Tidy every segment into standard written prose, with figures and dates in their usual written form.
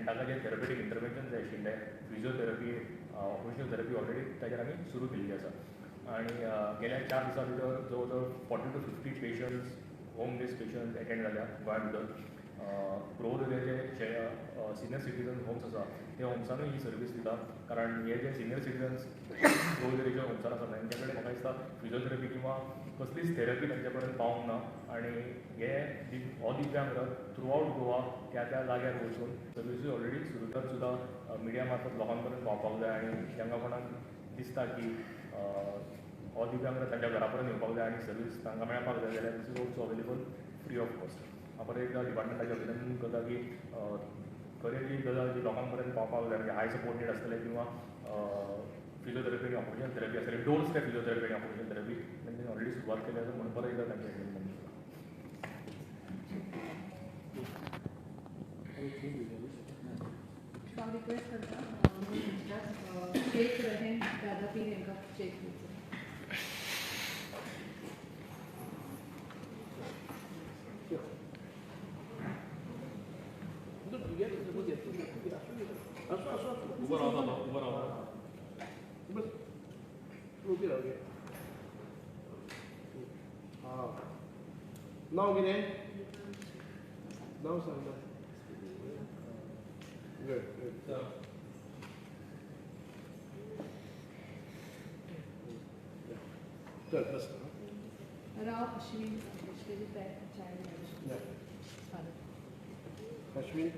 ताका जे थेरपेटीक इंटरवेन्शन जाय आशिल्ले फिजिओथेरपी ऑक्युपेशनल थेरपी ऑलरेडी ताचेर आमी सुरू केल्ली आसा आनी गेल्या 4 दिसां भितर जवळ जवळ 40 to 50 patients home based patients attend जाल्या गोंया भितर प्रोवोदरे जे सिनियर सिटीजन होम्स आसा ते होम्सानूय ही सर्वीस दिता कारण हे जे सिनियर सिटीजन्स प्रोवोदरेच्या होम्सान आसा तांचे कडेन म्हाका दिसता फिजिओथेरपी किंवा कसलीच थेरपी तांचे पर्यंत पावूंक ना आनी हे हो दिव्यांग रथ थ्रू आवट गोवा त्या जाग्यार वचून सर्विसूय ऑलरेडी सुरू तर सुद्दां मिडिया मार्फत लोकां पर्यंत पावपाक जाय आनी तांकां कोणाक दिसता की हो दिव्यांग रथ तांच्या घरा पर्यंत येवपाक जाय आनी सर्वीस तांकां मेळपाक जाय जाल्यार this is also available free of cost हांव परत एकदां डिपार्टमेंटाचें अभिनंदन करता की खरें ती गजाल जी लोकां पर्यंत पावपाक जाय म्हणजे हाय सपोर्ट नीड आसतले किंवा फिजिओथेरपी आनी ऑक्युपेशनल थेरपी आसतले डोर स्टेप फिजिओथेरपी आनी ऑक्युपेशनल थेरपी तांणी ऑलरेडी सुरवात केली आसा म्हणून परत एकदां तांचें अभिनंदन करता. Shall request करता चेक रहें ज़्यादा भी इनका check Now get in. Now sir. Good, good. Good, let's go. Rao Ashwin, Ashwin child. Yeah. Ashwin.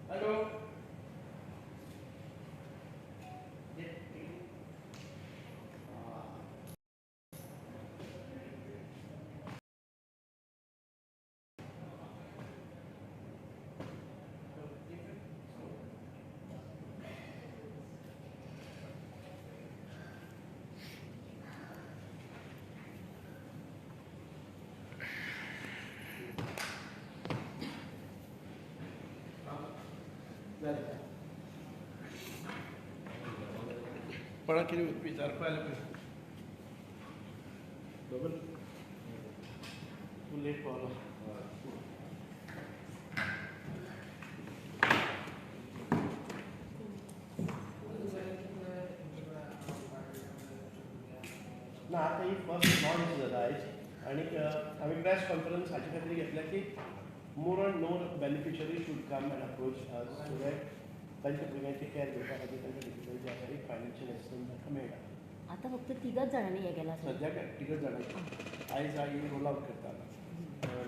Hello. पढ़ा के विचार पाहिलं डबल तू लेट पावला ना आता ही फर्स्ट लॉन्च जाता आयज आनी आमी प्रेस कॉन्फरन्स हाचे खातीर घेतल्या की more and more beneficiary should come and approach us so that तांच्या भुरग्यांची कॅर घेवपा खातीर तांकां डिफिकल्टी आसा एक फायनान्शियल एसिस्टन्स तांकां मेळटा. आता फक्त 3 जाणांनी हे केला सद्याक 3 जाणांची आयज ही रोल आउट करता.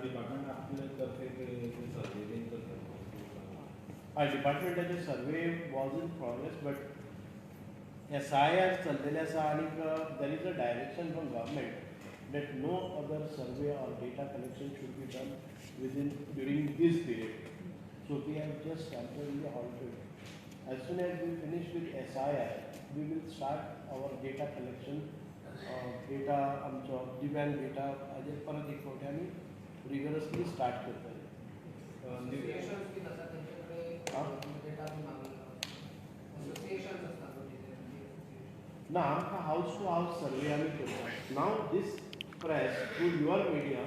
डिपार्टमेंट आपल्या तर्फे सर्वे हय डिपार्टमेंटाचे survey was in progress but SIR चल्लेले आसा आनी there is a direction from government that no other survey or data collection should be done during this period. So we have just temporarily halted. As soon as we finish with SIR, we will start our data collection. Data आमचो दिव्यांग data हाजेर परत एक फावटी आमी rigorously start करतले. ना आमकां हाऊस टू हाऊस सर्वे आमी करता. Now this press through your media,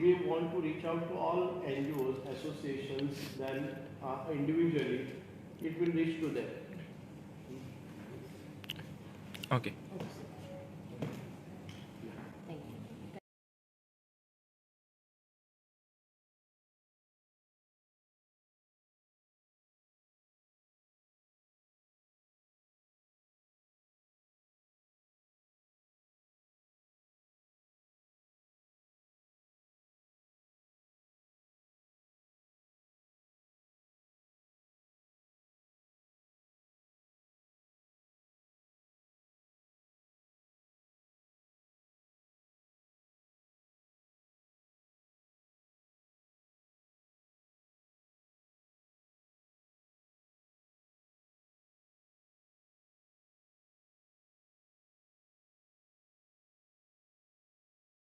we want to reach out to all NGOs, associations, then individually, it will reach to them. Okay.